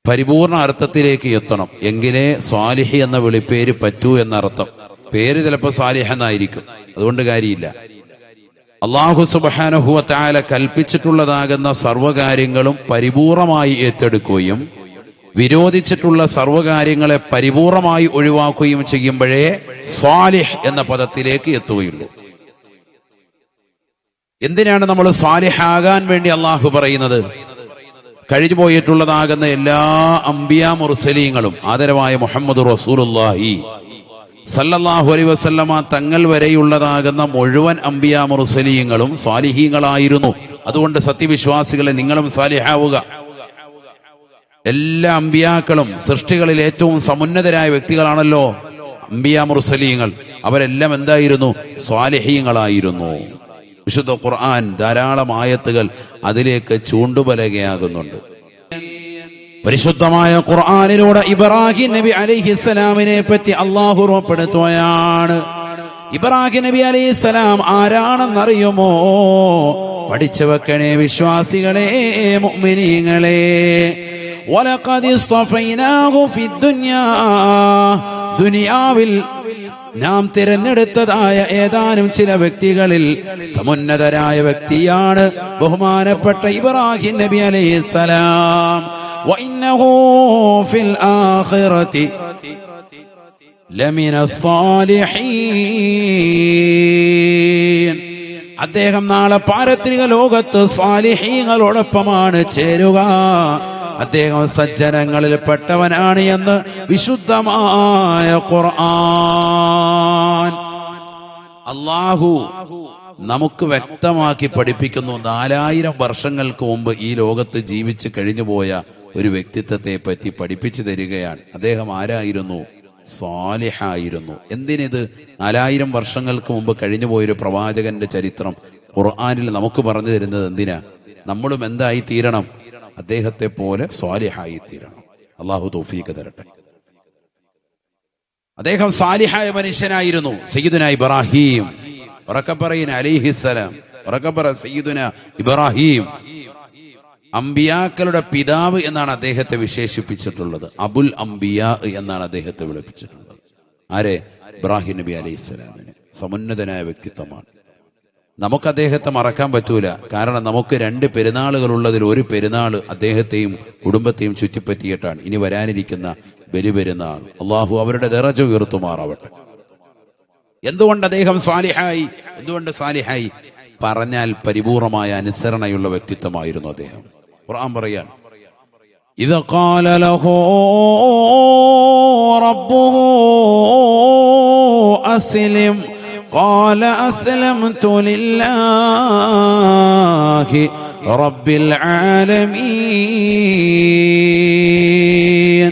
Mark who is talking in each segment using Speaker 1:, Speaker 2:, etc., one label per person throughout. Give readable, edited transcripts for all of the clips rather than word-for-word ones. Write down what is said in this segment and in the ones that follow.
Speaker 1: പരിപൂർണ അർത്ഥത്തിലേക്ക് എത്തണം. എങ്കിലേ സ്വാലിഹി എന്ന വിളിപ്പേര് പറ്റൂ എന്നർത്ഥം. പേര് ചിലപ്പോൾ സാലിഹ് എന്നായിരിക്കും, അതുകൊണ്ട് കാര്യമില്ല. അല്ലാഹു സുബ്ഹാനഹു വ തആല കൽപ്പിച്ചിട്ടുള്ളതാകുന്ന സർവ്വകാര്യങ്ങളും പരിപൂർണമായി ഏറ്റെടുക്കുകയും വിരോധിച്ചിട്ടുള്ള സർവ്വകാര്യങ്ങളെ പരിപൂർണമായി ഒഴിവാക്കുകയും ചെയ്യുമ്പോഴേ സ്വാലിഹ് എന്ന പദത്തിലേക്ക് എത്തുകയുള്ളൂ. എന്തിനാണ് നമ്മൾ സ്വാലിഹാകാൻ വേണ്ടി അള്ളാഹു പറയുന്നത്? കഴിഞ്ഞു പോയിട്ടുള്ളതാകുന്ന എല്ലാ അംബിയാ മുർസലീങ്ങളും ആദരവായ മുഹമ്മദ് റസൂലുള്ളാഹി സല്ലല്ലാഹു അലൈഹി വസല്ലമ തങ്ങൾ വരെയുള്ളതാകുന്ന മുഴുവൻ അംബിയാ മുർസലീങ്ങളും സ്വാലിഹീങ്ങളായിരുന്നു. അതുകൊണ്ട് സത്യവിശ്വാസികളെ നിങ്ങളും സ്വാലിഹാവുക. എല്ലാ അംബിയാക്കളും സൃഷ്ടികളിൽ ഏറ്റവും സമുന്നതരായ വ്യക്തികളാണല്ലോ അംബിയാ മുർസലീങ്ങൾ. അവരെല്ലാം എന്തായിരുന്നു? സ്വാലിഹീങ്ങളായിരുന്നു. വിശുദ്ധ ഖുർആൻ ധാരാളം ആയത്തുകൾ അതിലേക്ക് ചൂണ്ടുപലകയാകുന്നുണ്ട്. പരിശുദ്ധമായ ഖുർആനിലൂടെ ഇബ്രാഹിം നബി അലൈഹിസ്സലാമിനെ പറ്റി അള്ളാഹു ഓർമ്മപ്പെടുത്തുകയാണ്. ഇബ്രാഹിം നബി അലൈഹിസ്സലാം ആരാണെന്നറിയുമോ? പഠിച്ചു വെക്കണേ വിശ്വാസികളെ, മുഅ്മിനീങ്ങളെ. വലഖദ് ഇസ്തഫൈനാഹു ഫിദ്ദുനിയാ, ദുനിയാവിൽ നാം തിരഞ്ഞെടുത്തതായ ഏതാനും ചില വ്യക്തികളിൽ സമുന്നതരായ വ്യക്തിയാണ് ബഹുമാനപ്പെട്ട ഇബ്രാഹിം നബി അലൈഹിസ്സലാം. വഇന്നഹു ഫിൽ ആഖിറതി ലമിനസ് സാലിഹീൻ. അദ്ദേഹം നാളെ പാരത്രിക ലോകത്ത് സാലിഹീങ്ങളോടൊപ്പമാണ് ചേരുക. അദ്ദേഹം സജ്ജനങ്ങളിൽ പെട്ടവനാണ് എന്ന് വിശുദ്ധമായ ഖുർആൻ അല്ലാഹു നമുക്ക് വ്യക്തമാക്കി പഠിപ്പിക്കുന്നു. 4000 വർഷങ്ങൾക്ക് മുമ്പ് ഈ ലോകത്ത് ജീവിച്ച് കഴിഞ്ഞുപോയ ഒരു വ്യക്തിത്വത്തെ പറ്റി പഠിപ്പിച്ചു തരികയാണ്. അദ്ദേഹം ആരായിരുന്നു? സാലിഹായിരുന്നു. എന്തിനിത്? 4000 വർഷങ്ങൾക്ക് മുമ്പ് കഴിഞ്ഞുപോയൊരു പ്രവാചകന്റെ ചരിത്രം ഖുർആനിൽ നമുക്ക് പറഞ്ഞു തരുന്നത് എന്തിനാ? നമ്മളും എന്തായി തീരണം? അദ്ദേഹത്തെ പോലെ സ്വാലിഹായി തീരണം. അള്ളാഹു തൗഫീഖ് തരട്ടെ. അദ്ദേഹം സാലിഹായ മനുഷ്യനായിരുന്നു. സയ്യിദുന ഇബ്രാഹിം, ഉറക്കെ പറയുന്ന അലൈഹിസ്സലാം, ഉറക്കെ പറ സയ്യിദുന ഇബ്രാഹിം. അംബിയാക്കളുടെ പിതാവ് എന്നാണ് അദ്ദേഹത്തെ വിശേഷിപ്പിച്ചിട്ടുള്ളത്. അബുൽ അംബിയാ എന്നാണ് അദ്ദേഹത്തെ വിളിപ്പിച്ചിട്ടുള്ളത്. ആരെ? ഇബ്രാഹിം നബി അലൈഹിസ്സലാമിനെ. സമുന്നതനായ വ്യക്തിത്വമാണ്. നമുക്ക് അദ്ദേഹത്തെ മറക്കാൻ പറ്റൂല. കാരണം നമുക്ക് 2 പെരുന്നാളുകൾ ഉള്ളതിൽ ഒരു പെരുന്നാൾ അദ്ദേഹത്തെയും കുടുംബത്തെയും ചുറ്റിപ്പറ്റിയിട്ടാണ് ഇനി വരാനിരിക്കുന്ന ബലിപെരുന്നാൾ. അള്ളാഹു അവരുടെ ദറജ ഉയർത്തുമാറാവട്ടെ. എന്തുകൊണ്ട് അദ്ദേഹം സാലിഹായി? എന്തുകൊണ്ട് സാലിഹായി? പറഞ്ഞാൽ പരിപൂർണമായ അനുസരണയുള്ള വ്യക്തിത്വമായിരുന്നു അദ്ദേഹം. ഖുർആൻ പറയാൻ, ഇദ ഖാല ലഹു റബ്ബുഹു അസ്ലിം قال أسلمت لله رب العالمين.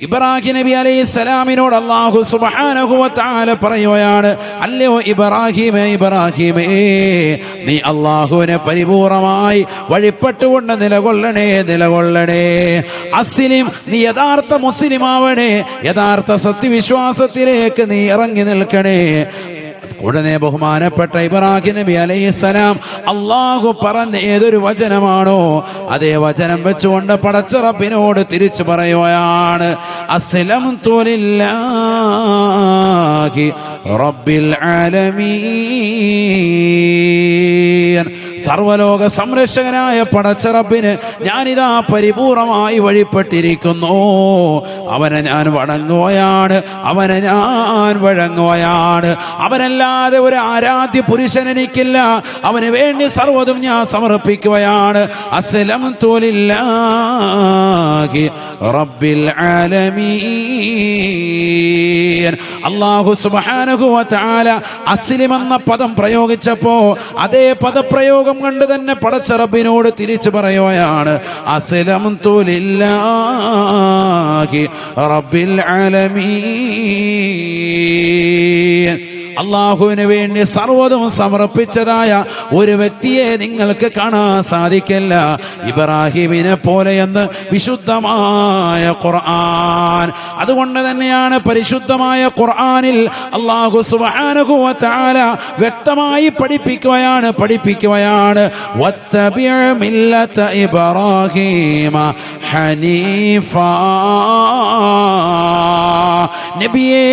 Speaker 1: ഇബ്രാഹിം നബി അലൈഹിസ്സലാമിനോട് അല്ലാഹു സുബ്ഹാനഹു വ തആല പറയുകയാണ്, അല്ലയോ ഇബ്രാഹിമേ, ഇബ്രാഹിമേ, നീ അല്ലാഹുവിനെ പരിപൂർണമായി വഴിപ്പെട്ടുകൊണ്ട് നിലകൊള്ളണേ, നിലകൊള്ളണേ. അസ്ലിം, നീ യഥാർത്ഥ മുസ്ലിമാവണേ, യഥാർത്ഥ സത്യവിശ്വാസത്തിലേക്ക് നീ ഇറങ്ങി നിൽക്കണേ. ഉടനെ ബഹുമാനപ്പെട്ട ഇബ്രാഹിം നബി അലൈഹിസ്സലാം അല്ലാഹു പറഞ്ഞ ഏതൊരു വചനമാണോ അതേ വചനം വെച്ചുകൊണ്ട് പടച്ച റബ്ബിനോട് തിരിച്ചു പറയുകയാണ്, അസ്ലംതു ലില്ലാഹി റബ്ബിൽ ആലമീൻ. സർവലോക സംരക്ഷകനായ പടച്ച റബ്ബിന് ഞാനിതാ പരിപൂർണമായി വഴിപ്പെട്ടിരിക്കുന്നു. അവനെ ഞാൻ വണങ്ങുകയാണ്, അവനെ ഞാൻ വഴങ്ങുകയാണ്. അവനല്ലാതെ ഒരു ആരാധ്യ പുരുഷൻ എനിക്കില്ല. അവന് വേണ്ടി സർവ്വതും ഞാൻ സമർപ്പിക്കുകയാണ്. അസ്ലംതു ലില്ലാഹി റബ്ബിൽ ആലമീൻ. അല്ലാഹു സുബ്ഹാനഹു വ തആല അസ്ലിം എന്ന പദം പ്രയോഗിച്ചപ്പോ അതേ പദപ്രയോഗം കണ്ട് തന്നെ പടച്ച റബ്ബിനോട് തിരിച്ചു പറയുകയാണ്, അസ്ലംതു ലില്ലാഹി റബ്ബിൽ ആലമീൻ. അള്ളാഹുവിന് വേണ്ടി സർവ്വതും സമർപ്പിച്ചതായ ഒരു വ്യക്തിയെ നിങ്ങൾക്ക് കാണാൻ സാധിക്കില്ല ഇബ്രാഹിമിനെ പോലെയെന്ന് വിശുദ്ധമായ ഖുർആൻ. അതുകൊണ്ട് തന്നെയാണ് പരിശുദ്ധമായ ഖുർആനിൽ അല്ലാഹു സുബ്ഹാനഹു വ തആല വ്യക്തമായി പഠിപ്പിക്കുകയാണ് വത്തബിഅ മില്ലത ഇബ്രാഹീമ ഹനീഫാ. നബിയേ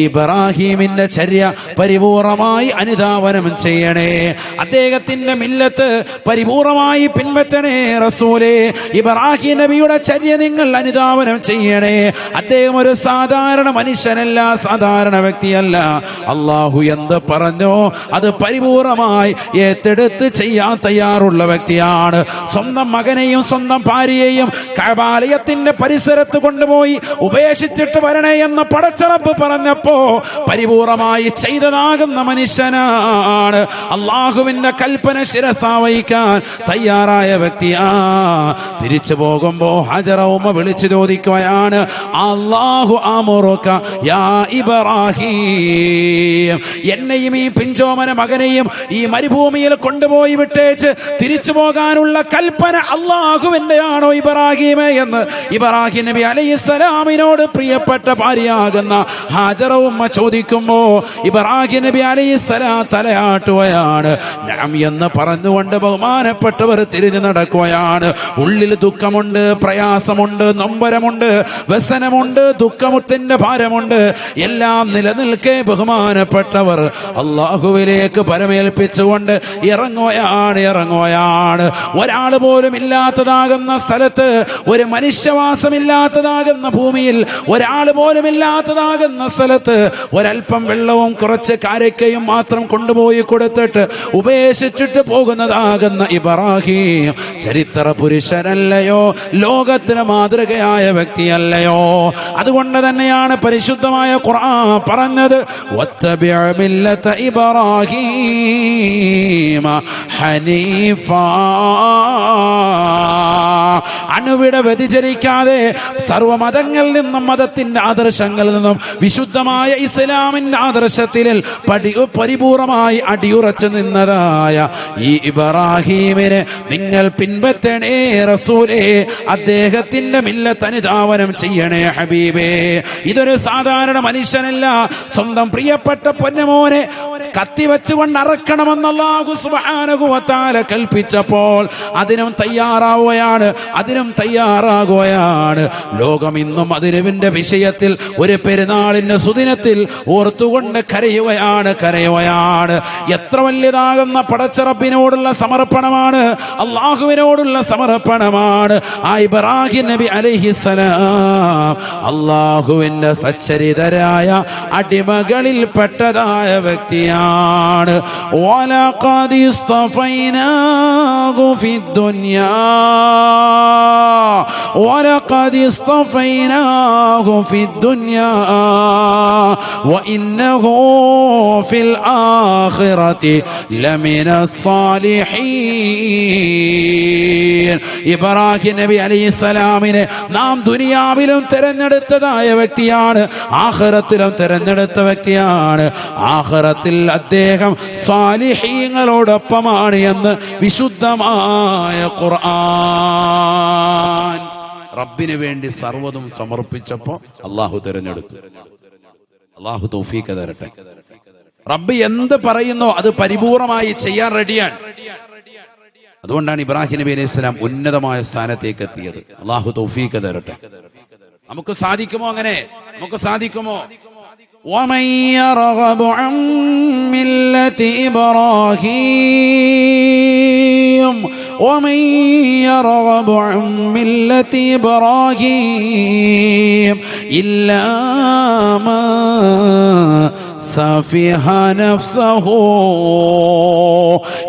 Speaker 1: ഇബ്രാഹീമിന്റെ ചര്യ പരിപൂർണമായി അനുധാവനം ചെയ്യണേ, അദ്ദേഹത്തിന്റെ മില്ലത്ത് പരിപൂർണമായി പിൻപറ്റണേ റസൂലേ. ഇബ്രാഹിം നബിയുടെ ചര്യ നിങ്ങൾ അനുധാവനം ചെയ്യണേ. അദ്ദേഹം ഒരു സാധാരണ മനുഷ്യനല്ല, സാധാരണ വ്യക്തിയല്ല. അള്ളാഹു എന്ത് പറഞ്ഞോ അത് പരിപൂർണമായി ഏറ്റെടുത്ത് ചെയ്യാൻ തയ്യാറുള്ള വ്യക്തിയാണ്. സ്വന്തം മകനെയും സ്വന്തം ഭാര്യയെയും കഅബാലയത്തിന്റെ പരിസരത്ത് കൊണ്ടുപോയി ഉപേക്ഷിച്ചിട്ട് വരണേ എന്ന് പടച്ചറപ്പ് പറഞ്ഞപ്പോ പരിപൂർണമായി ചെയ്തതാകുന്ന മനുഷ്യനാണ്. അള്ളാഹുവിന്റെ കൽപ്പന ശിരസാവഹിക്കാൻ തയ്യാറായ വ്യക്തിയാ. തിരിച്ചു പോകുമ്പോ ഹജറ ഉമ്മ വിളിച്ചു ചോദിക്കുകയാണ്, അല്ലാഹു അമുറുക യാ ഇബ്രാഹീം, എന്നെയും ഈ പിഞ്ചോമന മകനെയും ഈ മരുഭൂമിയിൽ കൊണ്ടുപോയി വിട്ടേച്ച് തിരിച്ചു പോകാനുള്ള കൽപ്പന അള്ളാഹുവിന്റെ ആണോ ഇബ്രാഹീമേ എന്ന് ഇബ്രാഹിം നബി അലൈഹിസ്സലാമിനോട് പ്രിയപ്പെട്ട ഭാര്യയാകുന്ന ഹാജറ ഉമ്മ ചോദിക്കുമ്പോ ഇബ്രാഹിം നബി അലൈഹിസ്സലാം തലയാട്ടുകയാണ്. നഅം എന്ന് പറഞ്ഞുകൊണ്ട് ബഹുമാനപ്പെട്ടവർ തിരിഞ്ഞു നടക്കുകയാണ്. ഉള്ളിൽ ദുഃഖമുണ്ട്, പ്രയാസമുണ്ട്, നൊമ്പരമുണ്ട്, വ്യസനമുണ്ട്, ദുഃഖമുത്തിന്റെ ഭാരമുണ്ട്, എല്ലാം നിലനിൽക്കെ ബഹുമാനപ്പെട്ടവർ അള്ളാഹുവിലേക്ക് പരമേൽപ്പിച്ചുകൊണ്ട് ഇറങ്ങുകയാണ്. ഒരാൾ പോലും ഇല്ലാത്തതാകുന്ന സ്ഥലത്ത്, ഒരു മനുഷ്യവാസമില്ലാത്തതാകുന്ന ഭൂമിയിൽ, ഒരാൾ പോലും ഇല്ലാത്തതാകുന്ന സ്ഥലത്ത് ഒരൽപ്പം വെള്ളവും കുറച്ച് കാരക്കയും മാത്രം കൊണ്ടുപോയി കൊടുത്തിട്ട് ഉപേക്ഷിച്ചിട്ട് പോകുന്നതാകുന്ന ഇബ്രാഹിം ചരിത്ര പുരുഷനല്ലയോ, ലോകത്തിന് മാതൃകയായ വ്യക്തിയല്ലയോ? അതുകൊണ്ട് തന്നെയാണ് പരിശുദ്ധമായ ഖുർആൻ പറഞ്ഞത് വത്തബിഅ മില്ലത ഇബ്രാഹീമ ഹനീഫാ. അണുവിട വ്യതിചരിക്കാതെ സർവ്വമതങ്ങളിൽ നിന്നും മതത്തിന്റെ ആദർശങ്ങളിൽ നിന്നും വിശുദ്ധമായ ഇസ്ലാമിന്റെ ആദർശത്തിൽ പരിപൂർണമായി അടിയുറച്ചു നിന്നതായ ഈ ഇബ്രാഹീമിനെ നിങ്ങൾ പിൻപറ്റണേ റസൂലേ. അദ്ദേഹത്തിന്റെ മില്ലത്ത് അനുധാവനം ചെയ്യണേ ഹബീബേ. ഇതൊരു സാധാരണ മനുഷ്യനല്ല. സ്വന്തം പ്രിയപ്പെട്ട പൊന്നമോനെ കത്തിവെച്ചുകൊണ്ട് അറക്കണമെന്ന് അല്ലാഹു സുബ്ഹാനഹു വ തആല കൽപ്പിച്ചപ്പോൾ അതിനും തയ്യാറാകുകയാണ്. ലോകം ഇന്നും അതിരവിന്റെ വിഷയത്തിൽ ഒരു പെരുന്നാളിന്റെ സുദിനത്തിൽ ഓർത്തുകൊണ്ട് കരയുകയാണ്. എത്ര വലിയതാകുന്ന പടച്ചറപ്പിനോടുള്ള സമർപ്പണമാണ്, അള്ളാഹുവിനോടുള്ള സമർപ്പണമാണ്. ആ ഇബ്രാഹിം നബി അലൈഹിസ്സലാം അള്ളാഹുവിന്റെ സച്ചരിതരായ അടിമകളിൽ പെട്ടതായ വ്യക്തിയാണ്. വലഖദ് ഇസ്തഫൈനാഹു ഫിദ്ദുനിയാ ولقد اصطفيناه في الدنيا وإنه في الآخرة لمن الصالحين. ഇബ്രാഹിം നബി അലൈഹിസ്സലാമിനെ നാം ദുനിയാവിലും തിരഞ്ഞെടുത്തതായ വ്യക്തിയാണ്, ആഖിറത്തിലും തിരഞ്ഞെടുത്ത വ്യക്തിയാണ്. ആഖിറത്തിൽ അദ്ദേഹം സാലിഹീങ്ങളോടൊപ്പമാണ് എന്ന് വിശുദ്ധമായ ഖുർആൻ. റബ്ബിന് വേണ്ടി സർവ്വതും സമർപ്പിച്ചപ്പോ അള്ളാഹു തിരഞ്ഞെടുത്തു. അള്ളാഹു തൗഫീഖ് തരട്ടെ. റബ്ബ് എന്ത് പറയുന്നോ അത് പരിപൂർണമായി ചെയ്യാൻ റെഡിയാണ്. അതുകൊണ്ടാണ് ഇബ്രാഹിം നബി അലൈഹി സ്വലാം ഉന്നതമായ സ്ഥാനത്തേക്ക് എത്തിയത്. അള്ളാഹു തൗഫീഖ് തരട്ടെ. നമുക്ക് സാധിക്കുമോ? അങ്ങനെ നമുക്ക് സാധിക്കുമോ? ومن يرغب عن ملة إبراهيم ومن يرغب عن ملة إبراهيم إلا من സഫിഹ നഫ്സഹു.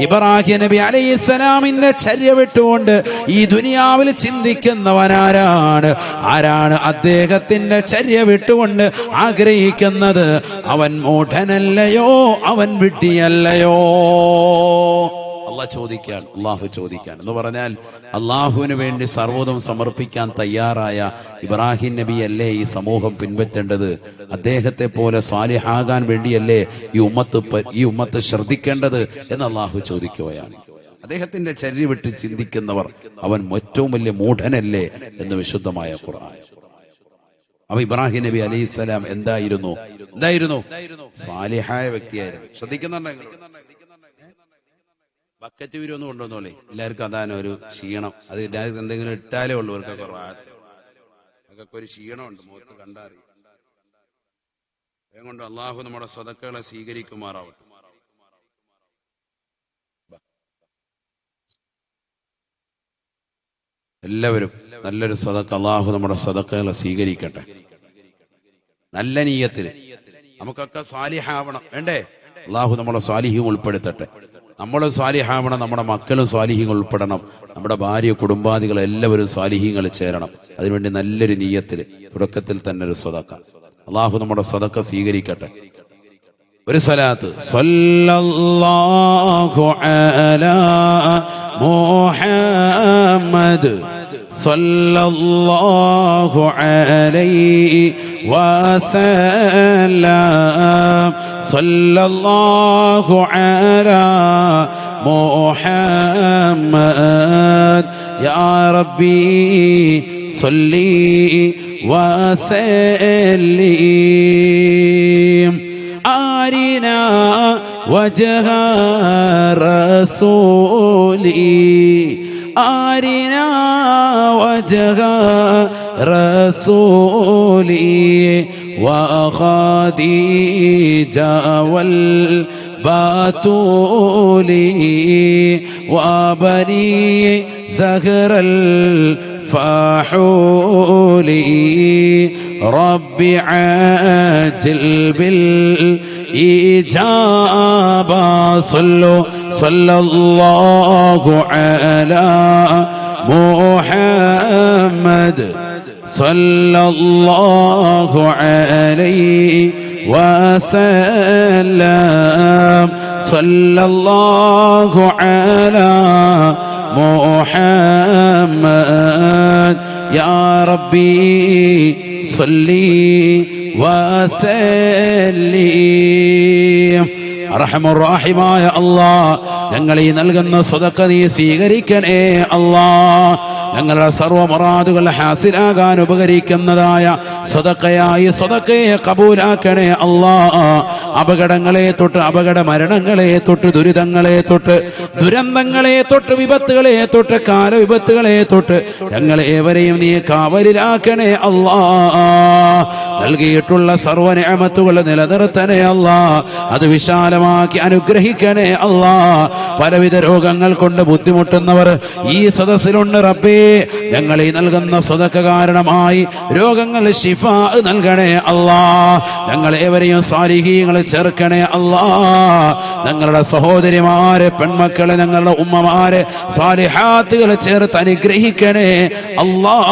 Speaker 1: ഇബ്രാഹിം നബി അലൈഹിസ്സലാമിന്റെ ചര്യ വിട്ടുകൊണ്ട് ഈ ദുനിയാവിൽ ചിന്തിക്കുന്നവനാരാണ്? ആരാണ് അദ്ദേഹത്തിന്റെ ചര്യ വിട്ടുകൊണ്ട് ആഗ്രഹിക്കുന്നത്? അവൻ മൂഢനല്ലയോ, അവൻ വിഡ്ഢിയല്ലയോ? അള്ളാഹു ചോദിക്കാൻ എന്ന് പറഞ്ഞാൽ അള്ളാഹുവിന് വേണ്ടി സർവ്വതും സമർപ്പിക്കാൻ തയ്യാറായ ഇബ്രാഹിം നബി അല്ലേ ഈ സമൂഹം പിൻപറ്റേണ്ടത്? അദ്ദേഹത്തെ പോലെ സാലിഹാകാൻ വേണ്ടിയല്ലേ ഈ ഉമ്മത്ത് ശ്രദ്ധിക്കേണ്ടത് എന്ന് അള്ളാഹു ചോദിക്കുകയാണ്. അദ്ദേഹത്തിന്റെ ചര്യ വിട്ട് ചിന്തിക്കുന്നവർ അവൻ ഏറ്റവും വലിയ മൂഢനല്ലേ എന്ന് വിശുദ്ധമായ ഖുർആൻ. അപ്പൊ ഇബ്രാഹിം നബി അലൈഹിസ്സലാം എന്തായിരുന്നു? സാലിഹായ വ്യക്തിയായിരുന്നു. ശ്രദ്ധിക്കുന്നുണ്ടെങ്കിൽ ബക്കറ്റ് വീരൊന്നും കൊണ്ടുവന്നോളേ, എല്ലാവർക്കും അതാണ് ഒരു ക്ഷീണം. അത് എല്ലാവർക്കും എന്തെങ്കിലും ഇട്ടാലേ ഉള്ളൂ അവർക്കൊക്കെ ഒരു ക്ഷീണമുണ്ട്, മുഖത്ത് കണ്ടറിയും. അതുകൊണ്ട് അള്ളാഹു നമ്മുടെ സദഖകളെ സ്വീകരിക്കുമാറാവട്ടെ. എല്ലാവരും നല്ലൊരു സദഖ, അള്ളാഹു നമ്മുടെ സദഖകളെ സ്വീകരിക്കട്ടെ. നല്ല നീയത്തിന് നമുക്കൊക്കെ സാലിഹാവണം, വേണ്ടേ? അള്ളാഹു നമ്മളെ സാലിഹ്യം ഉൾപ്പെടുത്തട്ടെ. നമ്മൾ സാലിഹാവണം, നമ്മുടെ മക്കളും സാലിഹ്യങ്ങൾ ഉൾപ്പെടണം, നമ്മുടെ ഭാര്യ കുടുംബാദികൾ എല്ലാവരും സാലിഹ്യങ്ങൾ ചേരണം. അതിനുവേണ്ടി നല്ലൊരു നീയത്തിന് തുടക്കത്തിൽ തന്നെ ഒരു സദഖ. അള്ളാഹു നമ്മുടെ സദഖ സ്വീകരിക്കട്ടെ. ഒരു സലാത്ത് സല്ലല്ലാഹു അലാ മുഹമ്മദ് സല്ലല്ലാഹു അലൈഹി വസല്ലം സല്ലല്ലാഹു അലാ മുഹമ്മദ് യാ റബ്ബി സല്ലി വസല്ലിം ആരിനാ വജ്ഹ റസൂലി ആരിനാ വജ്ഹ റസൂലി വഖദീജ വൽ ബാതൂലി വബനി സഹറൽ فحولي ربي عاجل بالإجابة صلى الله على محمد صلى الله عليه وسلم صلى الله على محمد يا ربي صلي وسلم അർഹമുർറഹീമായ അല്ലാഹ്, ഞങ്ങൾ ഈ നൽകുന്ന സദഖ നീ സ്വീകരിക്കണേ അല്ലാഹ്. ഞങ്ങളുടെ സർവ്വ മുറാദുകൾ ഹാസിലാകാൻ ഉപകരിക്കുന്നതായ സദഖയായി സദഖയെ കബൂലാക്കണേ അല്ലാഹ്. അപകടങ്ങളെ തൊട്ട്, അപകട മരണങ്ങളെ തൊട്ട്, ദുരിതങ്ങളെ തൊട്ട്, ദുരന്തങ്ങളെ തൊട്ട്, വിപത്തുകളെ തൊട്ട്, കാലവിപത്തുകളെ തൊട്ട് ഞങ്ങളെ ഏവരെയും നീ കാവലിലാക്കണേ അല്ലാഹ്. നൽകിയിട്ടുള്ള സർവ്വ നിഅമത്തുകൾ നിലനിർത്തണേ അല്ലാഹ്. അത് വിശാലമാക്കി അനുഗ്രഹിക്കണേ അല്ലാഹ്. പലവിധ രോഗങ്ങൾ കൊണ്ട് ബുദ്ധിമുട്ടുന്നവർ ഈ സദസ്സിലുണ്ട് റബ്ബേ. ഞങ്ങൾ ഈ നൽകുന്ന സദഖ കാരണമായി രോഗങ്ങൾ ശിഫാ നൽകണേ അല്ലാഹ്. ഞങ്ങൾ ഏവരെയും സാലിഹീങ്ങൾ ചേർക്കണേ അല്ലാഹ്. ഞങ്ങളുടെ സഹോദരിമാരെ, പെൺമക്കളെ, ഞങ്ങളുടെ ഉമ്മമാരെ സാലിഹാത്തുകൾ ചേർത്ത് അനുഗ്രഹിക്കണേ അല്ലാഹ്.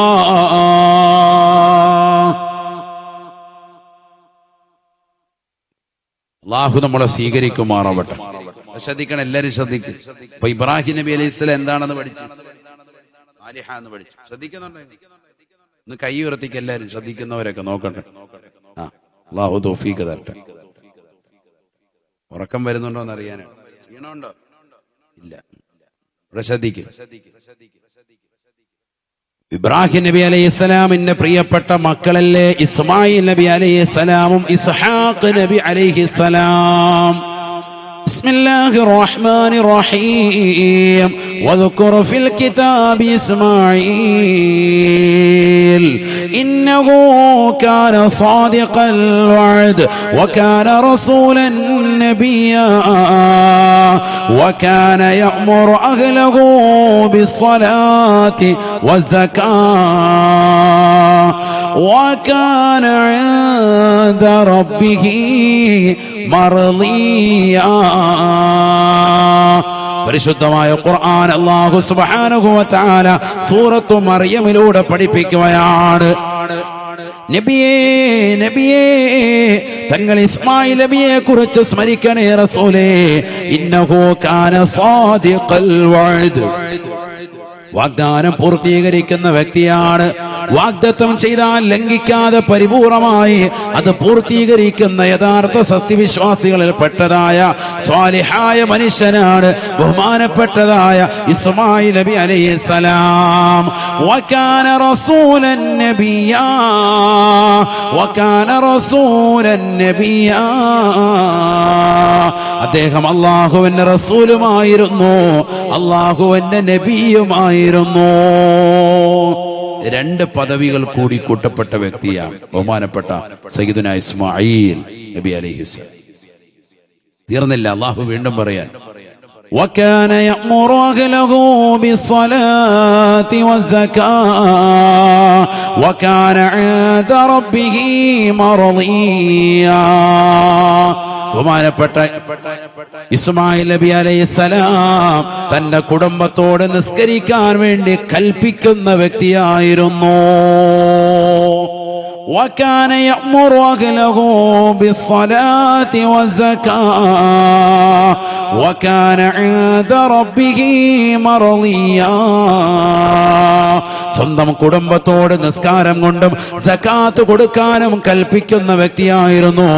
Speaker 1: അള്ളാഹു നമ്മളെ സ്വീകരിക്കുമാറാവട്ടെ. ശ്രദ്ധിക്കണം, എല്ലാരും ശ്രദ്ധിക്കും. ഇപ്പൊ ഇബ്രാഹിം നബി അലൈഹി സ്വലാം എന്താണെന്ന് പഠിച്ചു? സാലിഹ എന്ന് പഠിച്ചു. ശ്രദ്ധിക്കുന്നുണ്ടോ? ഒന്ന് കൈ ഉയർത്തിക്ക് എല്ലാരും, ശ്രദ്ധിക്കുന്നവരൊക്കെ നോക്കട്ടെ. ആ, അള്ളാഹു തൗഫീഖ് തരട്ടെ. ഉറക്കം വരുന്നുണ്ടോ എന്ന് അറിയാനാണ്. ക്ഷീണമുണ്ടോ? ഇല്ല. ഇവിടെ ശ്രദ്ധിക്കും. ഇബ്രാഹിം നബി അലൈഹിസ്സലാമിന്റെ പ്രിയപ്പെട്ട മക്കളല്ലേ ഇസ്മായിൽ നബി അലൈഹിസ്സലാമും ഇസ്ഹാഖ് നബി അലൈഹിസ്സലാം. بسم الله الرحمن الرحيم واذكر في الكتاب إسماعيل إنه كان صادق الوعد وكان رسولا نبيا وكان يأمر أهله بالصلاة والزكاة وكان عند ربه مرضيا. പരിശുദ്ധമായ ഖുർആൻ അല്ലാഹു സുബ്ഹാനഹു വ തആല സൂറത്തു മറിയമിലൂടെ പഠിപ്പിക്കുകയാണ്. നബിയേ നബിയേ തങ്ങൾ ഇസ്മായിൽ നബിയെ കുറിച്ച് സ്മരിക്കണേ റസൂലേ. ഇന്നഹു കാന സാദിഖൽ വഅദ്, വാഗ്ദാനം പൂർത്തീകരിക്കുന്ന വ്യക്തിയാണ്. വാഗ്ദത്തം ചെയ്താൽ ലംഘിക്കാതെ പരിപൂർണമായി അത് പൂർത്തീകരിക്കുന്ന യഥാർത്ഥ സത്യവിശ്വാസികളിൽ പെട്ടതായ സ്വാലിഹായ മനുഷ്യനാണ് ബഹുമാനപ്പെട്ടതായ ഇസ്മായിൽ നബി അലൈഹിസ്സലാം. വകാന റസൂലൻ നബിയാ വകാന റസൂലൻ നബിയാ. അദ്ദേഹം അല്ലാഹുവിന്റെ റസൂലുമായിരുന്നു, അല്ലാഹുവിന്റെ നബിയുമായിരുന്നു. രണ്ട് പദവികൾ കൂടി കൂട്ടപ്പെട്ട വ്യക്തിയാണ് ബഹുമാനപ്പെട്ട സയ്യിദുനാ ഇസ്മാഈൽ നബി അലൈഹിസ്സലാം. തീർന്നില്ല, അല്ലാഹു വീണ്ടും പറയാൻ وكان يأمر أهله بالصلاة والزكاة وكان عند ربه مرضيا. ബഹുമാനപ്പെട്ട ഇസ്മായിൽ നബി അലൈഹിസ്സലാം തന്റെ കുടുംബത്തോട് നിസ്കരിക്കാൻ വേണ്ടി കൽപ്പിക്കുന്ന വ്യക്തിയായിരുന്നു. وكان يأمر أهله بالصلاة والزكاة وكان عند ربه مرضيا. സ്വന്തം കുടുംബത്തോട് നിസ്കാരം കൊണ്ടും സകാത്ത് കൊടുക്കാനും കൽപ്പിക്കുന്ന വ്യക്തിയായിരുന്നു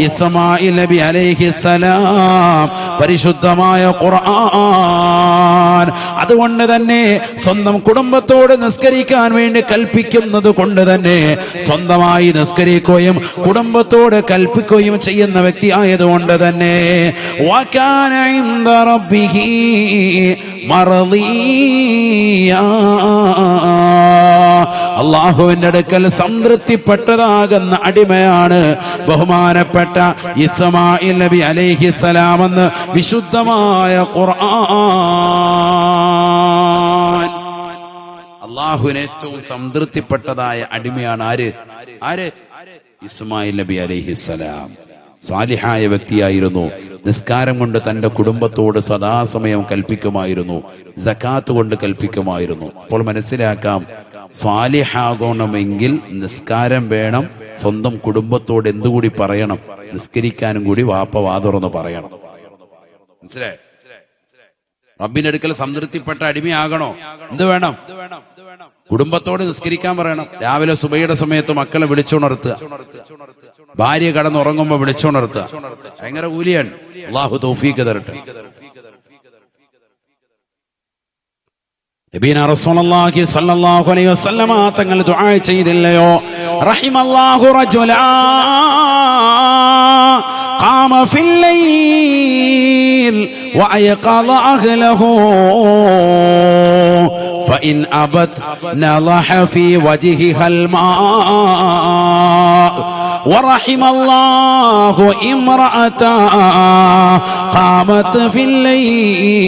Speaker 1: ഇസ്മായിൽ നബി അലൈഹിസ്സലാം. പരിശുദ്ധമായ ഖുർആൻ അതുകൊണ്ട് തന്നെ സ്വന്തം കുടുംബത്തോട് നിസ്കരിക്കാൻ വേണ്ടി കൽപ്പിക്കുന്നത് കൊണ്ട് തന്നെ സ്വന്തമായി നിസ്കരിക്കുകയും കുടുംബത്തോട് കൽപ്പിക്കുകയും ചെയ്യുന്ന വ്യക്തി ആയതുകൊണ്ട് തന്നെ വകാന ഇൻദ റബ്ബിഹി മർദിയാ, അല്ലാഹുവിന്റെ അടുക്കൽ സംതൃപ്തിപ്പെട്ടതാകുന്ന അടിമയാണ് ബഹുമാനപ്പെട്ട ഇസ്മായിൽ നബി അലൈഹിസ്സലാം എന്ന് വിശുദ്ധമായ ഖുർആൻ. അല്ലാഹുവിന് ഏറ്റവും സംതൃപ്തിപ്പെട്ടതായ അടിമയാണ് ആര് ഇസ്മായിൽ നബി അലൈഹിസ്സലാം. സാലിഹായ വ്യക്തിയായിരുന്നു. നിസ്കാരം കൊണ്ട് തന്റെ കുടുംബത്തോട് സദാസമയം കൽപ്പിക്കുമായിരുന്നു, സകാത്ത് കൊണ്ട് കൽപ്പിക്കുമായിരുന്നു. അപ്പോൾ മനസ്സിലാക്കാം, സാലിഹാകണമെങ്കിൽ നിസ്കാരം വേണം, സ്വന്തം കുടുംബത്തോട് എന്തുകൂടി പറയണം, നിസ്കരിക്കാനും കൂടി വാപ്പ വാതുറന്ന് പറയണം. മനസ്സിലായി? റബ്ബിന്റെ അടുക്കൽ സംതൃപ്തിപ്പെട്ട അടിമയാകണോ? എന്ത് വേണം? കുടുംബത്തോട് നിസ്കരിക്കാൻ പറയണം. രാവിലെ സുബഹിയുടെ സമയത്ത് മക്കളെ വിളിച്ചുണർത്തുക, ഭാര്യ കടന്നുറങ്ങുമ്പോ വിളിച്ചുണർത്തുക. ഭയങ്കര കൂലിയാണ്. അല്ലാഹു തൗഫീഖ് തരട്ടെ. നബീന റസൂലുള്ളാഹി സ്വല്ലല്ലാഹു അലൈഹി വസല്ലമ തങ്ങൾ ദുആ ചെയ്തില്ലയോ, റഹിമല്ലാഹു റജുലാ ഖാമ ഫിൽ ലൈൽ വഅയഖള അഹ്ലഹു فإن أبت نضح في وجهها الماء ورحم الله امرأة قامت في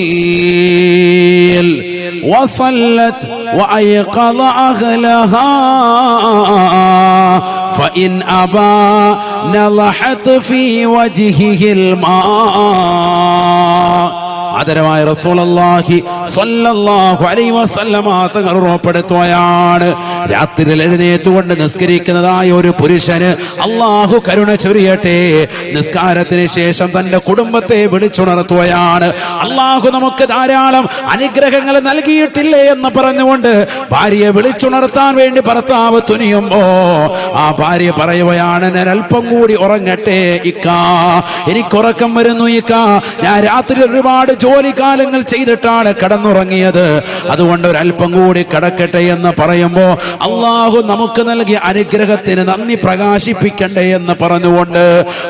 Speaker 1: الليل وصلت وأيقظ أهلها فإن أبى نضحت في وجهه الماء. ആദരവായ റസൂലുള്ളാഹി സ്വല്ലല്ലാഹു അലൈഹി വസല്ലമ തങ്ങൾ ഉറപ്പെടുത്തുകയാണ്, രാത്രിയിൽ എഴുന്നേറ്റുകൊണ്ട് നിസ്കരിക്കുന്നതായ ഒരു പുരുഷന് അല്ലാഹു കരുണ ചൊരിയട്ടെ. നിസ്കാരത്തിന് ശേഷം തന്റെ കുടുംബത്തെ വിളിച്ചുണർത്തുകയാണ്. അല്ലാഹു നമുക്ക് ധാരാളം അനുഗ്രഹങ്ങൾ നൽകിയിട്ടില്ലേ എന്ന് പറഞ്ഞുകൊണ്ട് ഭാര്യയെ വിളിച്ചുണർത്താൻ വേണ്ടി ഭർത്താവ് തുനിയുമ്പോ ആ ഭാര്യ പറയുകയാണ്, ഞാൻ അല്പം കൂടി ഉറങ്ങട്ടെ ഇക്കാ, എനിക്കുറക്കം വരുന്നു ഇക്കാ, ഞാൻ രാത്രി ഒരുപാട് ജോലിക്കാലങ്ങൾ ചെയ്തിട്ടാണ് കടന്നുറങ്ങിയത്, അതുകൊണ്ട് ഒരല്പം കൂടി കിടക്കട്ടെ എന്ന് പറയുമ്പോ അള്ളാഹു നമുക്ക് നൽകിയ അനുഗ്രഹത്തിന് നന്ദി പ്രകാശിപ്പിക്കണ്ടേ എന്ന് പറഞ്ഞുകൊണ്ട്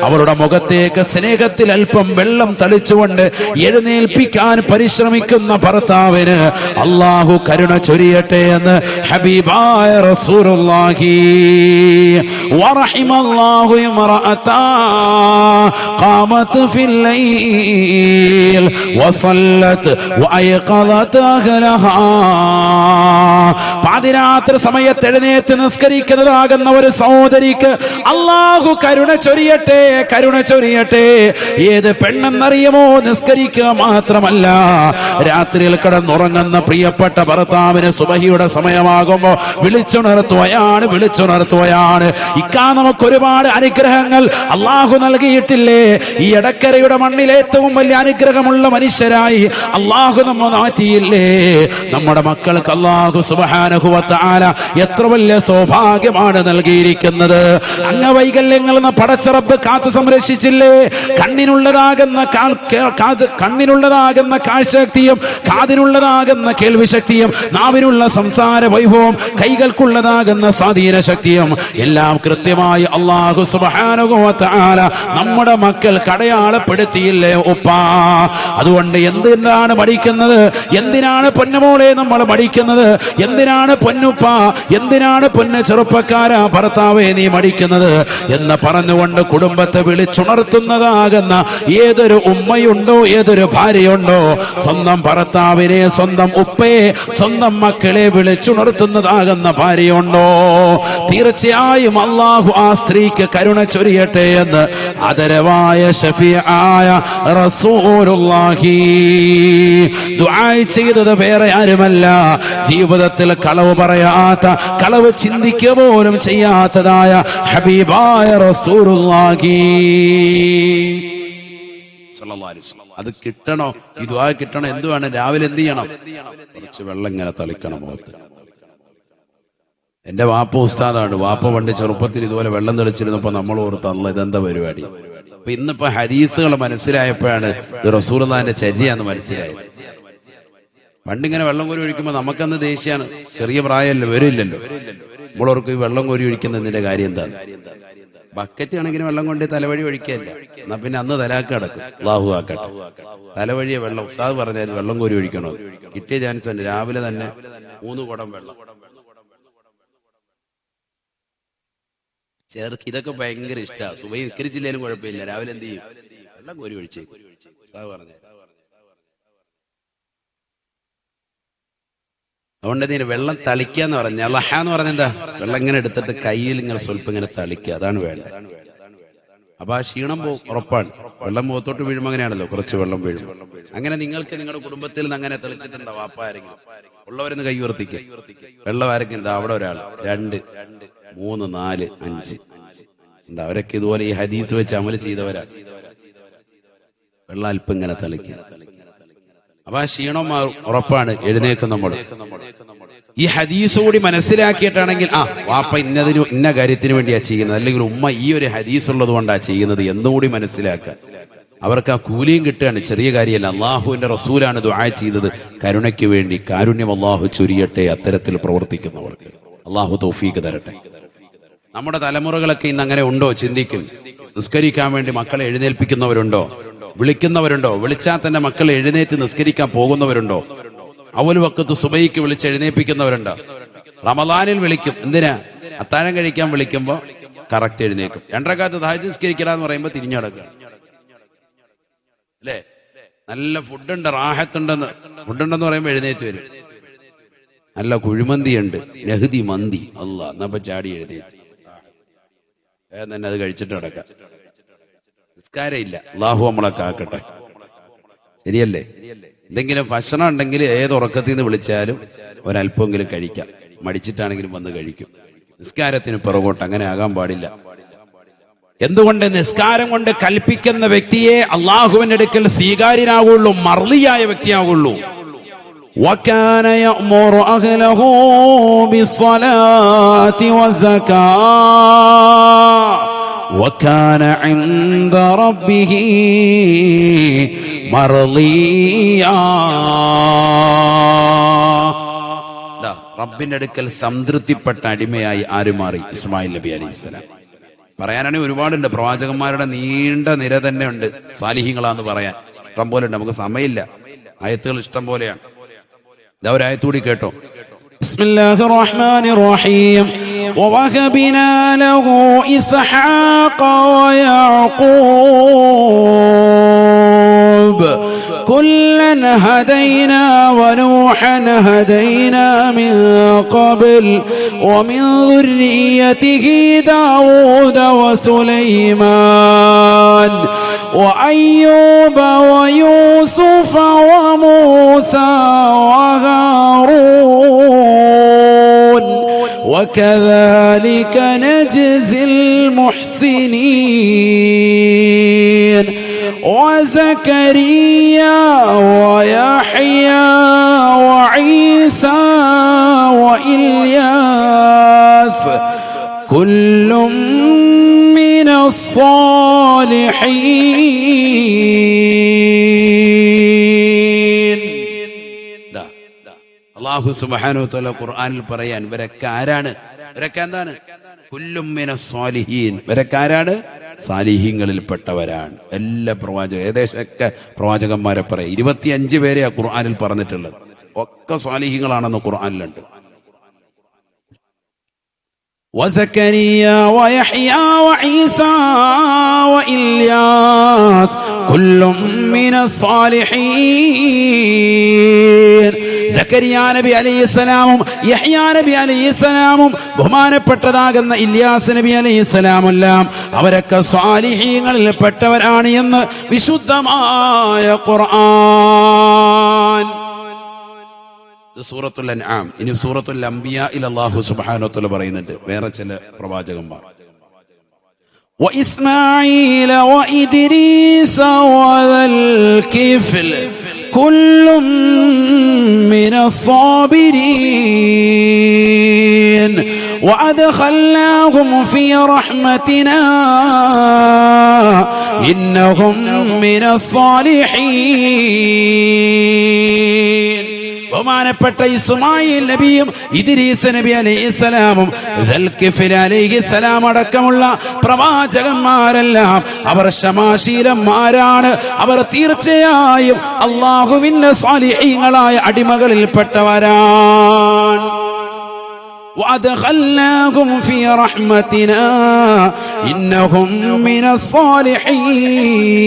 Speaker 1: അവരുടെ മുഖത്തേക്ക് സ്നേഹത്തിൽ അല്പം വെള്ളം തളിച്ചുകൊണ്ട് എഴുന്നേൽപ്പിക്കാൻ പരിശ്രമിക്കുന്ന ഭർത്താവിന് അള്ളാഹു കരുണ ചൊരിയട്ടെ എന്ന് ഹബീബായ റസൂലുള്ളാഹി. വറഹിമല്ലാഹു ഇംറഅത ഖാമത് ഫിൽ ലൈൽ ഫസല്ലത് വഅയഖദത് അഹ്ലഹാ. പാതിരാത്രി സമയത്ത് എഴുന്നേറ്റ് നിസ്കരിക്കുന്നതാകുന്ന ഒരു സഹോദരിക്ക് അല്ലാഹു കരുണ ചൊരിയട്ടെ, കരുണ ചൊരിയട്ടെ. ഏത് പെണ്ണെന്നറിയുമോ? നിസ്കരിക്കുക മാത്രമല്ല, രാത്രിയിൽ കിടന്നുറങ്ങുന്ന പ്രിയപ്പെട്ട ഭർത്താവിന് സുബഹിയുടെ സമയമാകുമ്പോ വിളിച്ചുണർത്തുകയാണ്, വിളിച്ചുണർത്തുകയാണ്. ഇക്കാ നമുക്ക് ഒരുപാട് അനുഗ്രഹങ്ങൾ അള്ളാഹു നൽകിയിട്ടില്ലേ? ഈ എടക്കരയുടെ മണ്ണിൽ ഏറ്റവും വലിയ അനുഗ്രഹമുള്ള മനുഷ്യരായി അള്ളാഹു നമ്മെ മാറ്റിയില്ലേ? നമ്മുടെ മക്കൾക്ക് അള്ളാഹു സുബ്ഹാനഹു വ തആല എത്ര വലിയ സൗഭാഗ്യമാണ് നൽകിയിരിക്കുന്നത്. അംഗവൈകല്യങ്ങൾ എന്ന പടച്ച റബ്ബ് കാത്തു സംരക്ഷിച്ചില്ലേ? കണ്ണിനുള്ളതാകുന്ന കാഴ്ചശക്തിയും കാതിനുള്ളതാകുന്ന കേൾവി ശക്തിയും നാവിനുള്ള സംസാര വൈഭവം കൈകൾക്കുള്ളതാകുന്ന സ്വാധീന ശക്തിയും എല്ലാം കൃത്യമായി അല്ലാഹു സുബ്ഹാനഹു വ തആല നമ്മുടെ മക്കൾ അടയാളപ്പെടുത്തിയില്ലേ ഉപ്പാ? അതുകൊണ്ട് എന്തിനാണ് പഠിക്കുന്നത്? എന്തിനാണ് പൊന്നുമോളെ നമ്മൾ പഠിക്കുന്നത്? എന്തിനാണ് പൊന്നുപ്പ, എന്തിനാണ് പൊന്നു ചെറുപ്പക്കാരാ ഭർത്താവേ നീ മടിക്കുന്നത് എന്ന് പറഞ്ഞുകൊണ്ട് കുടുംബത്തെ വിളിച്ചുണർത്തുന്നതാകുന്ന ഏതൊരു ഉമ്മയുണ്ടോ, ഏതൊരു ഭാര്യയുണ്ടോ, സ്വന്തം ഭർത്താവിനെ, സ്വന്തം ഉപ്പയെ, സ്വന്തം മക്കളെ വിളിച്ചുണർത്തുന്നതാകുന്ന ഭാര്യയുണ്ടോ? തീർച്ചയായും അല്ലാഹു ആ സ്ത്രീക്ക് കരുണ ചൊരിയട്ടെ എന്ന് ആദരവായ ശഫീആയ റസൂലുള്ളാഹി ദുആ ചെയ്തത് വേറെ ആരുമല്ല, ജീവിതത്തിൽ കളവ് പറയാത്ത, കളവ് ചിന്തിക്കുക പോലും ചെയ്യാത്തതായ ഹബീബായ റസൂലുള്ളാഹി. അത് കിട്ടണോ? ഈ ദുആ കിട്ടണോ? എന്തുവാണ്? രാവിലെ എന്ത് ചെയ്യണം? കുറച്ച് വെള്ളം ഇങ്ങനെ തളിക്കണം മുഖത്ത്. എന്റെ വാപ്പ ഉസ്താദാണ്. വാപ്പ പണ്ട് ചെറുപ്പത്തിൽ ഇതുപോലെ വെള്ളം തെളിച്ചിരുന്നപ്പോ നമ്മൾ ഓർത്തല്ല ഇതെന്താ പരിപാടി. അപ്പൊ ഇന്നിപ്പോ ഹദീസുകൾ മനസ്സിലായപ്പോഴാണ് ഇത് റസൂലുള്ളാഹിന്റെ ചര്യയാന്ന് മനസ്സിലായത്. പണ്ടിങ്ങനെ വെള്ളം കോരി ഒഴിക്കുമ്പോ നമുക്കന്ന് ദേഷ്യാണ്. ചെറിയ പ്രായമല്ലോ, വരില്ലല്ലോ. നമ്മളോർക്ക് ഈ വെള്ളം കോരി ഒഴിക്കുന്നതിന്റെ കാര്യം എന്താണ്? ബക്കറ്റ് ആണെങ്കിലും വെള്ളം കൊണ്ട് തലവഴി ഒഴിക്കല്ല. എന്നാ പിന്നെ അന്ന് തലാക്ക് കിടക്കും. അല്ലാഹു ആക്കട്ടെ. തലവഴിയെ വെള്ളം ഉസ്താദ് പറഞ്ഞാൽ വെള്ളം കോരി ഒഴിക്കണോ? കിട്ടിയ ചാൻസ് ഉണ്ട്. രാവിലെ തന്നെ 3 കുടം വെള്ളം. ചേർക്ക് ഇതൊക്കെ ഭയങ്കര ഇഷ്ടമാണ്. സുബഹി നിസ്കരിച്ചില്ലേലും കുഴപ്പമില്ല, രാവിലെ എന്ത് ചെയ്യും? വെള്ളം കോരി ഒഴിച്ചേക്കും. ഉസ്താദ് പറഞ്ഞ അതുകൊണ്ട് ഇതിന് വെള്ളം തളിക്കുക എന്ന് പറഞ്ഞ ലഹ എന്ന് പറഞ്ഞ എന്താ? വെള്ളം ഇങ്ങനെ എടുത്തിട്ട് കയ്യിൽ ഇങ്ങനെ സ്വല്പം ഇങ്ങനെ തളിക്കുക, അതാണ് വേണ്ടത്. അപ്പൊ ആ ക്ഷീണം ഉറപ്പാണ്. വെള്ളം മുഖത്തോട്ട് വീഴുമ്പോൾ അങ്ങനെയാണല്ലോ, കുറച്ച് വെള്ളം വീഴും. അങ്ങനെ നിങ്ങൾക്ക് നിങ്ങളുടെ കുടുംബത്തിൽ നിന്ന് അങ്ങനെ തെളിച്ചിട്ടുണ്ടോ? വാപ്പ ആരെങ്കിലും ഉള്ളവരെന്ന് കൈ ഉയർത്തിക്കുക. വെള്ളം ആരെങ്കിലും അവിടെ ഒരാൾ, 2, 3, 4, 5 ഉണ്ട്. അവരൊക്കെ ഇതുപോലെ ഈ ഹദീസ് വെച്ച് അമല് ചെയ്തവരാണ്. വെള്ളം അല്പം ഇങ്ങനെ തളിക്കുക. അപ്പൊ ആ ക്ഷീണം ഉറപ്പാണ്. എഴുന്നേക്കും നമ്മൾ. ഈ ഹദീസ് കൂടി മനസ്സിലാക്കിയിട്ടാണെങ്കിൽ വാപ്പ ഇന്ന കാര്യത്തിന് വേണ്ടിയാ ചെയ്യുന്നത്, അല്ലെങ്കിൽ ഉമ്മ ഈ ഒരു ഹദീസ് ഉള്ളത് കൊണ്ടാ ചെയ്യുന്നത് എന്നുകൂടി മനസ്സിലാക്കുക. അവർക്ക് ആ കൂലിയും കിട്ടുകയാണ്. ചെറിയ കാര്യമല്ല. അള്ളാഹുവിന്റെ റസൂലാണ് ദുആ ചെയ്തത് കരുണയ്ക്ക് വേണ്ടി. കാരുണ്യം അള്ളാഹു ചൊരിയട്ടെ അത്തരത്തിൽ പ്രവർത്തിക്കുന്നവർക്ക്. അള്ളാഹു തൗഫീഖ് തരട്ടെ. നമ്മുടെ തലമുറകളൊക്കെ ഇന്ന് അങ്ങനെ ഉണ്ടോ? ചിന്തിക്കും. നിസ്കരിക്കാൻ വേണ്ടി മക്കളെ എഴുന്നേൽപ്പിക്കുന്നവരുണ്ടോ? വിളിക്കുന്നവരുണ്ടോ? വിളിച്ചാൽ തന്നെ മക്കളെ എഴുന്നേറ്റ് നിസ്കരിക്കാൻ പോകുന്നവരുണ്ടോ? അവൽ വക്കത്ത് സുബഹിക്ക് വിളിച്ച് എഴുന്നേൽപ്പിക്കുന്നവരുണ്ടോ? റമദാനിൽ വിളിക്കും. എന്തിനാ? അത്താഴം കഴിക്കാൻ വിളിക്കുമ്പോ കറക്റ്റ് എഴുന്നേക്കും. 2 റക്അത്ത് തഹജ്ജുദ് നിസ്കരിക്കലാന്ന് പറയുമ്പോ തിരിഞ്ഞടക്കുക. അല്ലേ? നല്ല ഫുഡുണ്ട്, ഫുഡുണ്ടെന്ന് പറയുമ്പോ എഴുന്നേറ്റ് വരും. നല്ല കുഴിമന്തി ഉണ്ട്, നെഹ്ദി മന്തി. അല്ലാ, എന്നപ്പോ ചാടി എഴുന്നേറ്റ് തന്നെ അത് കഴിച്ചിട്ട് കിടക്കാം. നിസ്കാരമില്ല. അല്ലാഹു നമ്മളെ കാക്കട്ടെ. ശരിയല്ലേ? എന്തെങ്കിലും ഭക്ഷണം ഉണ്ടെങ്കിൽ ഏത് ഉറക്കത്തിൽ നിന്ന് വിളിച്ചാലും ഒരല്പമെങ്കിലും കഴിക്കാം. മടിച്ചിട്ടാണെങ്കിലും വന്ന് കഴിക്കും. നിസ്കാരത്തിന് പിറകോട്ട് അങ്ങനെ ആകാൻ പാടില്ല. എന്തുകൊണ്ട്? നിസ്കാരം കൊണ്ട് കൽപ്പിക്കുന്ന വ്യക്തിയെ അള്ളാഹുവിന്റെ അടുക്കൽ സ്വീകാര്യനാകുള്ളൂ, മർളിയായ വ്യക്തിയാകുള്ളൂ. وَكَانَ يَأْمُرُ أَهْلَهُ بِالصَّلَاةِ وَالزَّكَاةِ وَكَانَ عِندَ رَبِّهِ മർളിയാ. റബ്ബിന്റെ അടുക്കൽ സംതൃപ്തിപ്പെട്ട അടിമയായി ആര് മാറി? ഇസ്മായിൽ നബി അലൈഹിസ്സലാം. പറയാനാണെങ്കിൽ ഒരുപാടുണ്ട്. പ്രവാചകന്മാരുടെ നീണ്ട നിര തന്നെ ഉണ്ട്. സാലിഹീങ്ങളാന്ന് പറയാൻ ഇഷ്ടം പോലെ ഉണ്ട്. നമുക്ക് സമയമില്ല. ആയത്തുകൾ ഇഷ്ടം പോലെയാണ്. ഇതാ ഒരു ആയത്തുകൂടി കേട്ടോ. ബിസ്മില്ലാഹിർ റഹ്മാനിർ റഹീം. വവഹബനാ ലഹു ഇസ്ഹാഖ വയഅഖൂബ് كلا هدينا ونوحا هدينا من قبل ومن ذريته داود وسليمان وأيوب ويوسف وموسى وهارون وكذلك نجزي المحسنين وزكريا ويحيى وعيسى وإلياس كل من الصالحين. അല്ലാഹു സുബ്ഹാനഹു വ തആല ഖുർആനിൽ പറയാൻ ഇവരൊക്കെ ആരാണ്? ഇവരൊക്കെ എന്താണ്? കുല്ലും മിനസ് സ്വാലിഹീൻ. ഇവരൊക്കെ ആരാണ്? സാലിഹീങ്ങളിൽപ്പെട്ടവരാണ്. എല്ലാ ഏകദേശമൊക്കെ പ്രവാചകന്മാരെ പറയാം. 25 പേരെയാ ഖുർആനിൽ പറഞ്ഞിട്ടുള്ളത്. ഒക്കെ സ്വാലിഹീങ്ങളാണെന്ന് ഖുർആനിലുണ്ട്. وزكريا ويحيى وعيسى وإلياس كل من الصالحين. സക്കരിയാ നബി അലൈഹിസ്സലാമും യഹ്യാ നബി അലൈഹിസ്സലാമും ബഹുമാനപ്പെട്ടതാകുന്ന ഇല്യാസ് നബി അലൈഹിസ്സലാമെല്ലാം അവരൊക്കെ സ്വാലിഹീങ്ങളിൽ പെട്ടവരാണ് എന്ന് വിശുദ്ധമായ ഖുർആൻ. സൂറത്തുൽ അൻആം. ഇനി സൂറത്തുൽ അംബിയായിൽ അല്ലാഹു സുബ്ഹാനഹു വ തആല പറയുന്നുണ്ട് വേറെ ചില പ്രവാചകന്മാർ. وإسماعيل وإدريس وذا الكفل كل من الصابرين وأدخلناهم في رحمتنا إنهم من الصالحين. ബഹുമാനപ്പെട്ട ഇസ്മായിൽ നബിയും ഇദ്രീസ് നബി അലൈഹിസ്സലാമും ദൽകിഫിൽ അലൈഹിസ്സലാം അടക്കമുള്ള പ്രവാചകന്മാരെല്ലാം അവർ ശമാശീലന്മാരാണ്. അവർ തീർച്ചയായും അല്ലാഹുവിന്റെ സ്വാലിഹീങ്ങളായ അടിമകളിൽപ്പെട്ടവരാണ്. وأدخلناهم في رحمتنا إنهم من الصالحين.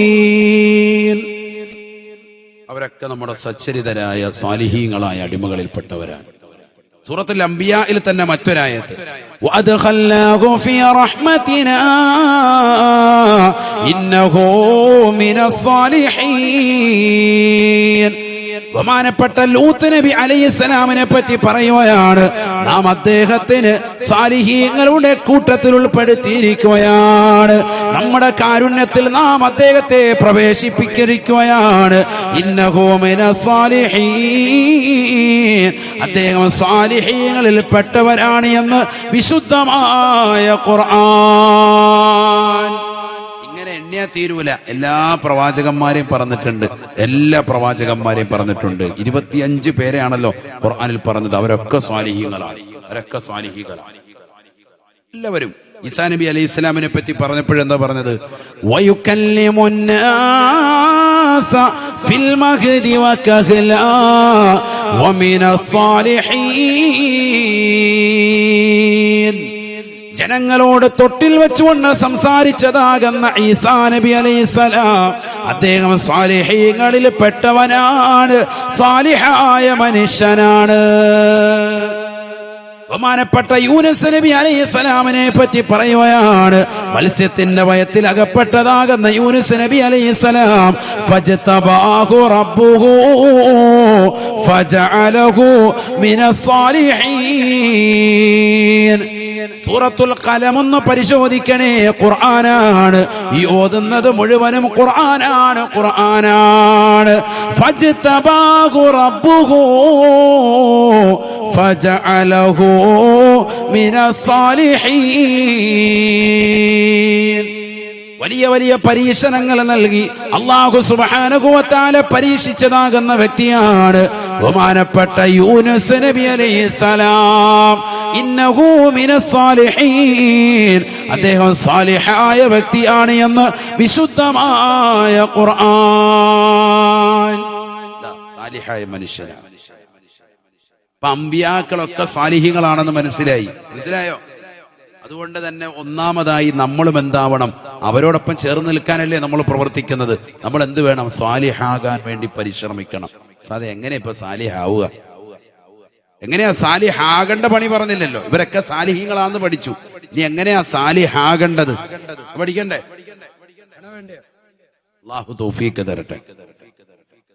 Speaker 1: അവരൊക്കെ നമ്മുടെ സച്ചരിതരായ സാലിഹീങ്ങളായ അടിമകളിൽപ്പെട്ടവരാണ്. സൂറത്തുൽ അംബിയായിൽ തന്നെ മറ്റൊരായത്ത് വഅദ്ഖൽനാഹു ഫീ റഹ്മതിനാ ഇന്നഹു മിനസ് സാലിഹീൻ. ബഹുമാനപ്പെട്ട ലൂത്ത് നബി അലൈഹിസ്സലാമിനെ പറ്റി പറയുകയാണ്, നാം അദ്ദേഹത്തിന് സാലിഹീങ്ങളുടെ കൂട്ടത്തിൽ ഉൾപ്പെടുത്തിയിരിക്കുകയാണ്. നമ്മുടെ കാരുണ്യത്തിൽ നാം അദ്ദേഹത്തെ പ്രവേശിപ്പിച്ചിരിക്കുകയാണ്. ഇന്നഹു മിനസ് സാലിഹീൻ. അദ്ദേഹം സാലിഹീങ്ങളിൽ പെട്ടവരാണ് എന്ന് വിശുദ്ധമായ ഖുർആൻ. എണ്ണിയാ തീരൂല. എല്ലാ പ്രവാചകന്മാരെയും പറഞ്ഞിട്ടുണ്ട്. എല്ലാ പ്രവാചകന്മാരെയും പറഞ്ഞിട്ടുണ്ട്. 25 പേരെയാണല്ലോ ഖുർആനിൽ പറഞ്ഞത്. അവരൊക്കെ സ്വാലിഹീങ്ങളാണ്. അവരൊക്കെ സ്വാലിഹീങ്ങളാണ് എല്ലാവരും. ഈസാ നബി അലൈഹി ഇസ്ലാമിനെ പറ്റി പറഞ്ഞപ്പോഴെന്താ പറഞ്ഞത്? വയുകല്ലിമുന്നാസ ഫിൽ മഹ്ദി വകഹ്ലാ വമിനസ് സാലിഹീൻ. ജനങ്ങളോട് തൊട്ടിൽ വെച്ചുകൊണ്ട് സംസാരിച്ചതാകുന്ന ഈസാ നബി അലൈഹിസ്സലാം അദ്ദേഹം സാലിഹീങ്ങളിൽ പെട്ടവനാണ്, സാലിഹായ മനുഷ്യനാണ്. ബഹുമാനപ്പെട്ട യൂനുസ് നബി അലൈഹിസ്സലാമിനെ പറ്റി പറയുകയാണ്, മത്സ്യത്തിന്റെ വയത്തിൽ അകപ്പെട്ടതാകുന്ന യൂനുസ് നബി അലൈഹിസ്സലാം ഫജ്തബാഹു റബ്ബുഹു ഫജഅലഹു മിനസ് സാലിഹീൻ. സൂറത്തുൽ ഖലം ഒന്ന് പരിശോധിക്കണേ. ഖുർആനാണ് ഈ ഓതുന്നത് മുഴുവനും. ഖുർആനാണ്. ഫജ്തബാഹു റബ്ബുഹു ഫജഅലഹു മിനസ് സാലിഹീൻ. വലിയ വലിയ പരീക്ഷണങ്ങൾ നൽകി അല്ലാഹു സുബ്ഹാനഹു വ തആല പരീക്ഷിച്ചതാകുന്ന വ്യക്തിയാണ് ബഹുമാനപ്പെട്ട യൂനുസ് നബി അലൈഹിസ്സലാം. ഇന്നഹു മിനസ് സാലിഹീൻ. അദ്ദേഹം സാലിഹായ വ്യക്തിയാണ് എന്ന് വിശുദ്ധമായ ഖുർആൻ. സാലിഹായ മനുഷ്യനാണ്. അമ്പിയാക്കളൊക്കെ സാലിഹീങ്ങളാണെന്ന് മനസ്സിലായോ? അതുകൊണ്ട് തന്നെ ഒന്നാമതായി നമ്മളും എന്താവണം? അവരോടൊപ്പം ചേർന്ന് നിൽക്കാനല്ലേ നമ്മൾ പ്രവർത്തിക്കുന്നത്. നമ്മൾ എന്ത് വേണം? സാലിഹാകാൻ വേണ്ടി പരിശ്രമിക്കണം. സാധേ എങ്ങനെ ഇപ്പൊ സാലിഹാവുക? എങ്ങനെയാ സാലിഹാകേണ്ട പണി പറഞ്ഞില്ലല്ലോ. ഇവരൊക്കെ സാലിഹീങ്ങളാന്ന് പഠിച്ചു. ഇനി എങ്ങനെയാ സാലിഹാകേണ്ടത് പഠിക്കണ്ടേ? അല്ലാഹു തൗഫീഖ് തരട്ടെ.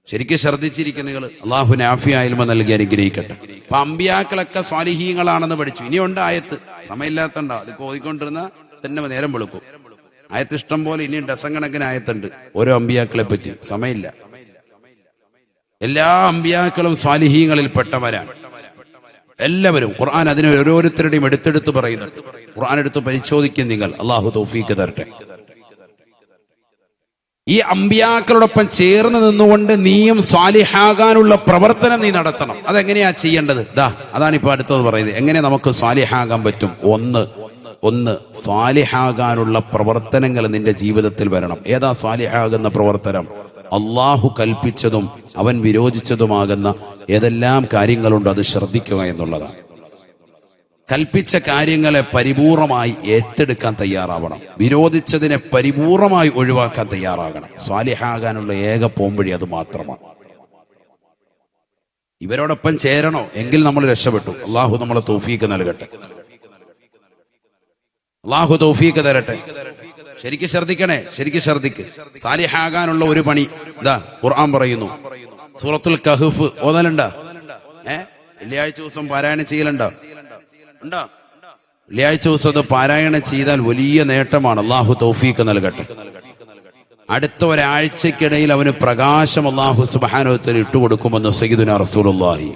Speaker 1: ശരിക്കും ശ്രദ്ധിച്ചിരിക്കും നിങ്ങൾ. അല്ലാഹു നാഫിയ ഇൽമ നൽകി അനുഗ്രഹിക്കട്ടെ. അപ്പൊ അമ്പിയാക്കളൊക്കെ സ്വാലിഹീങ്ങളാണെന്ന് പഠിച്ചു. ഇനിയുണ്ട് ആയത്ത്, സമയമില്ലാത്തണ്ടോ? അത് ഓതിക്കൊണ്ടിരുന്ന തന്നെ നേരം വെളുക്കും. ആയത്ത് ഇഷ്ടം പോലെ, ഇനിയും ഡസൻ കണക്കിന് ആയത്തുണ്ട് ഓരോ അമ്പിയാക്കളെ പറ്റി. സമയമില്ല. എല്ലാ അമ്പിയാക്കളും സ്വാലിഹീങ്ങളിൽ പെട്ടവരാണ് എല്ലാവരും. ഖുർആൻ അതിന് ഓരോരുത്തരുടെയും എടുത്തെടുത്ത് പറയുന്നുണ്ട്. ഖുർആൻ എടുത്ത് പരിശോധിക്കും നിങ്ങൾ. അല്ലാഹു തൗഫീഖ് തരട്ടെ. ഈ അമ്പിയാക്കളോടൊപ്പം ചേർന്ന് നിന്നുകൊണ്ട് നീയും സ്വാലിഹാകാനുള്ള പ്രവർത്തനം നീ നടത്തണം. അതെങ്ങനെയാ ചെയ്യേണ്ടത്? അതാണ് ഇപ്പൊ അടുത്തത് പറയുന്നത്. എങ്ങനെ നമുക്ക് സ്വാലിഹാകാൻ പറ്റും? ഒന്ന് സ്വാലിഹാകാനുള്ള പ്രവർത്തനങ്ങൾ നിന്റെ ജീവിതത്തിൽ വരണം. ഏതാ സ്വാലിഹാകുന്ന പ്രവർത്തനം? അള്ളാഹു കൽപ്പിച്ചതും അവൻ വിരോധിച്ചതുമാകുന്ന ഏതെല്ലാം കാര്യങ്ങളുണ്ടോ അത് ശ്രദ്ധിക്കുക എന്നുള്ളതാണ്. കൽപ്പിച്ച കാര്യങ്ങളെ പരിപൂർണമായി ഏറ്റെടുക്കാൻ തയ്യാറാവണം. വിരോധിച്ചതിനെ പരിപൂർണമായി ഒഴിവാക്കാൻ തയ്യാറാകണം. സ്വാലിഹാകാനുള്ള ഏക പോംവഴി അത് മാത്രമാണ്. ഇവരോടൊപ്പം ചേരണോ? എങ്കിൽ നമ്മൾ രക്ഷപ്പെട്ടു. അള്ളാഹു നമ്മളെ തൗഫീഖ് നൽകട്ടെ. അള്ളാഹു തൗഫീഖ് തരട്ടെ. ശരിക്കും ശ്രദ്ധിക്കണേ, ശരിക്കും ശ്രദ്ധിക്ക്. സാലിഹാകാനുള്ള ഒരു പണി ഖുർആൻ പറയുന്നു. സൂറത്തുൽ കഹ്ഫ് ഓതലുണ്ടോ? വെള്ളിയാഴ്ച ദിവസം പാരായണം ചെയ്യലുണ്ടോ? ഉണ്ടോ? വെള്ളിയാഴ്ച ദിവസം അത് പാരായണം ചെയ്താൽ വലിയ നേട്ടമാണ്. അള്ളാഹു തൗഫീഖ് നൽകട്ടെ. അടുത്ത ഒരാഴ്ചക്കിടയിൽ അവന് പ്രകാശം അള്ളാഹു സുബ്ഹാനഹു വ തആല ഇട്ടുകൊടുക്കുമെന്ന് സയ്യിദുനാ റസൂലുള്ളാഹി.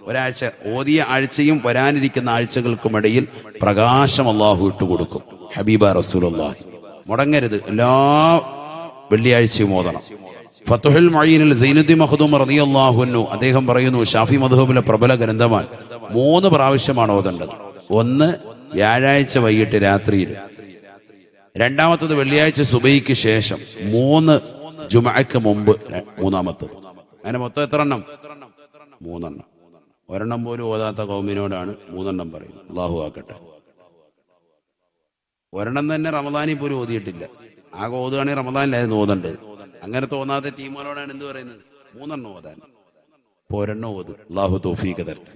Speaker 1: ഒരാഴ്ച ഓതിയ ആഴ്ചയും വരാനിരിക്കുന്ന ആഴ്ചകൾക്കുമിടയിൽ പ്രകാശം അള്ളാഹു ഇട്ടുകൊടുക്കും. ഹബീബ റസൂലുള്ളാഹി. മുടങ്ങരുത്, എല്ലാ വെള്ളിയാഴ്ചയും ഓതണം. ഫതുഹുൽ മുഈനിൽ സൈനുദ്ദീൻ മഖ്ദൂം റളിയല്ലാഹു അൻഹു അദ്ദേഹം പറയുന്നു, ഷാഫി മദ്ഹബിലെ പ്രബല ഗ്രന്ഥമാണ്. 3 പ്രാവശ്യമാണ് ഓതേണ്ടത്. ഒന്ന് വ്യാഴാഴ്ച വൈകിട്ട് രാത്രിയിൽ, രണ്ടാമത്തത് വെള്ളിയാഴ്ച സുബഹിക്ക് ശേഷം, 3 ജുമഅക്ക് മുമ്പ്, മൂന്നാമത്തത്. അങ്ങനെ മൊത്തം എത്ര എണ്ണം? 3 എണ്ണം. ഒരെണ്ണം പോലും ഓതാത്ത കൗമിനോടാണ് 3 എണ്ണം പറയുന്നത്. അല്ലാഹു ആക്കട്ടെ. ഒരെണ്ണം തന്നെ റമദാനിൽ പോലും ഓതിയിട്ടില്ല. ആകെ ഓതുകയാണെങ്കിൽ റമദാനിലായിരുന്നു ഓതണ്ട്. അങ്ങനെ തോന്നാത്ത ടീമുകളോടാണ് എന്ത് പറയുന്നത്? 3 എണ്ണം ഓതാൻ. ഇപ്പൊ ഒരെണ്ണം ഓത്. അല്ലാഹു തൗഫീഖ് തരട്ടെ.